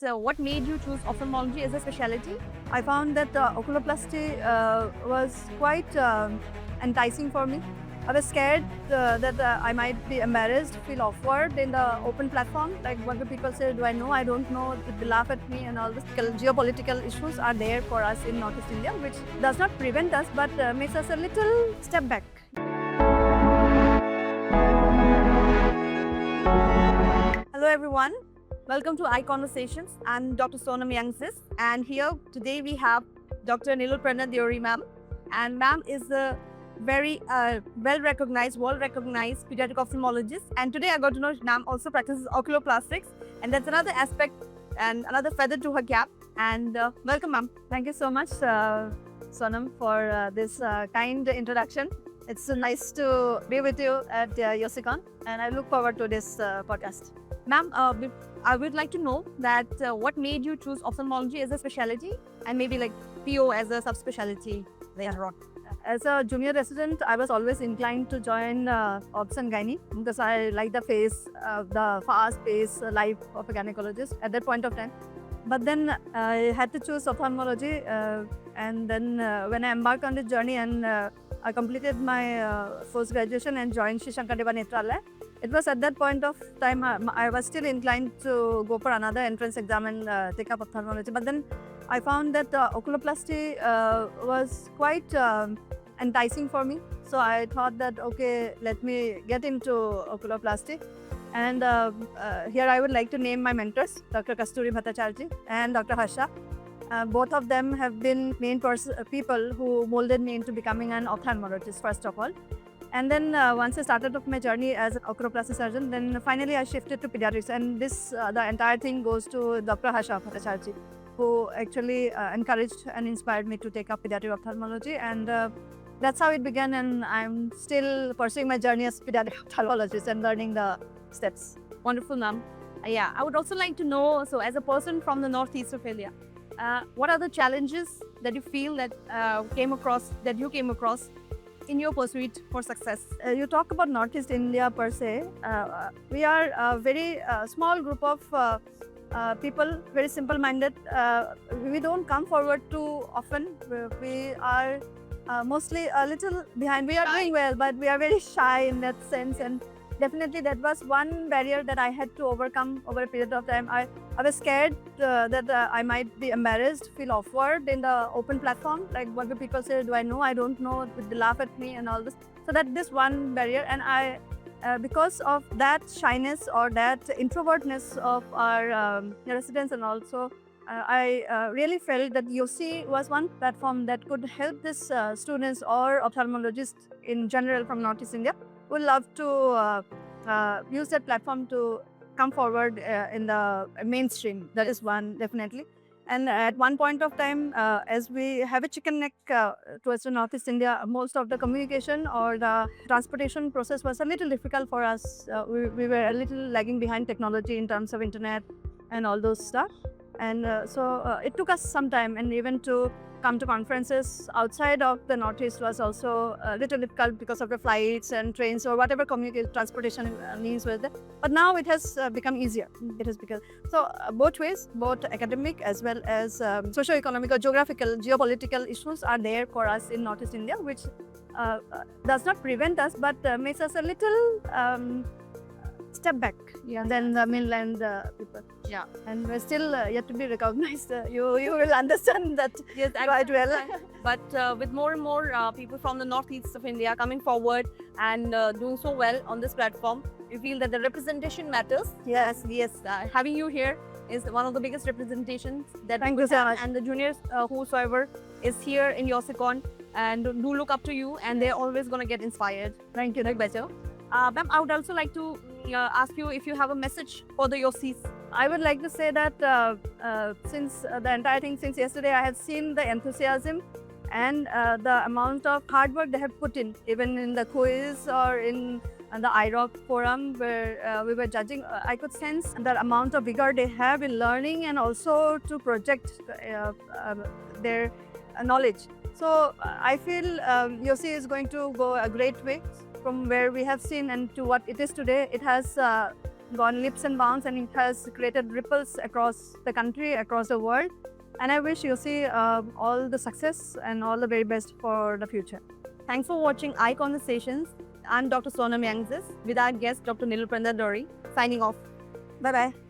what made you choose ophthalmology as a specialty? I found that oculoplasty was quite enticing for me. I was scared that I might be embarrassed, feel awkward in the open platform. Like what do people say, do I know, I don't know, they laugh at me and all this. Geopolitical issues are there for us in Northeast India, which does not prevent us but makes us a little step back. Hello everyone, welcome to Eye Conversations. I'm Dr. Sonam Youngsis, and here today we have Dr. Nilupurna Deori ma'am. And ma'am is a very well-recognized, world-recognized pediatric ophthalmologist. And today I got to know ma'am also practices oculoplastics, and that's another aspect and another feather to her cap. And welcome ma'am. Thank you so much, Sonam, for this kind introduction. It's nice to be with you at Yosikon, and I look forward to this podcast. Ma'am, I would like to know that what made you choose ophthalmology as a specialty and maybe like PO as a subspecialty later on? As a junior resident, I was always inclined to join Obs and Gynae because I like the the fast-paced life of a gynecologist at that point of time. But then I had to choose ophthalmology, and then when I embarked on this journey and I completed my post-graduation and joined Shri Shankardeva Netralaya. It was at that point of time I was still inclined to go for another entrance exam and take up ophthalmology. But then I found that oculoplasty was quite enticing for me. So I thought that, okay, let me get into oculoplasty. And here I would like to name my mentors, Dr. Kasturi Bhattacharya and Dr. Harsha. Both of them have been main people who molded me into becoming an ophthalmologist, first of all. And then once I started off my journey as an oculoplasty surgeon, then finally I shifted to pediatrics. And this, the entire thing goes to Dr. Harsha Bhattacharya, who actually encouraged and inspired me to take up pediatric ophthalmology. And that's how it began. And I'm still pursuing my journey as pediatric ophthalmologist and learning the steps. Wonderful, ma'am. Yeah, I would also like to know, so as a person from the northeast of India, what are the challenges that you feel that you came across in your pursuit for success? You talk about Northeast India per se. We are a very small group of people, very simple-minded. We don't come forward too often. We are mostly a little behind. We are doing well, but we are very shy in that sense. And definitely that was one barrier that I had to overcome over a period of time. I was scared that I might be embarrassed, feel awkward in the open platform. Like what do people say, do I know, I don't know, they laugh at me and all this. So that this one barrier, and I, because of that shyness or that introvertness of our residents, and also I really felt that UC was one platform that could help these students or ophthalmologists in general from Northeast India would love to use that platform to come forward in the mainstream. That is one, definitely. And at one point of time, as we have a chicken neck towards the Northeast India, most of the communication or the transportation process was a little difficult for us. We were a little lagging behind technology in terms of internet and all those stuff. And so it took us some time, and even to come to conferences outside of the Northeast was also a little difficult because of the flights and trains or whatever transportation means were there. But now it has become easier. It has become so both ways, both academic as well as socio-economic or geopolitical issues are there for us in Northeast India, which does not prevent us but makes us a little step back than the mainland people. Yeah. And we're still yet to be recognized. You will understand that Yes, quite well. But with more and more people from the northeast of India coming forward and doing so well on this platform, we feel that the representation matters. Yes. Having you here is one of the biggest representations that Thank you so much. And the juniors whosoever is here in Yosikon and do look up to you, and they're always going to get inspired. Thank you. Like better. Ma'am, I would also like to ask you if you have a message for the Yosis. I would like to say that since the entire thing, since yesterday, I have seen the enthusiasm and the amount of hard work they have put in, even in the quiz or in the IROC forum where we were judging. I could sense the amount of vigor they have in learning and also to project their knowledge. So I feel Yosi is going to go a great way from where we have seen and to what it is today. It has gone leaps and bounds, and it has created ripples across the country, across the world. And I wish you see all the success and all the very best for the future. Thanks for watching Eye Conversations. I'm Dr. Sonam Yangzis with our guest, Dr. Nilupenda Dori, signing off. Bye-bye.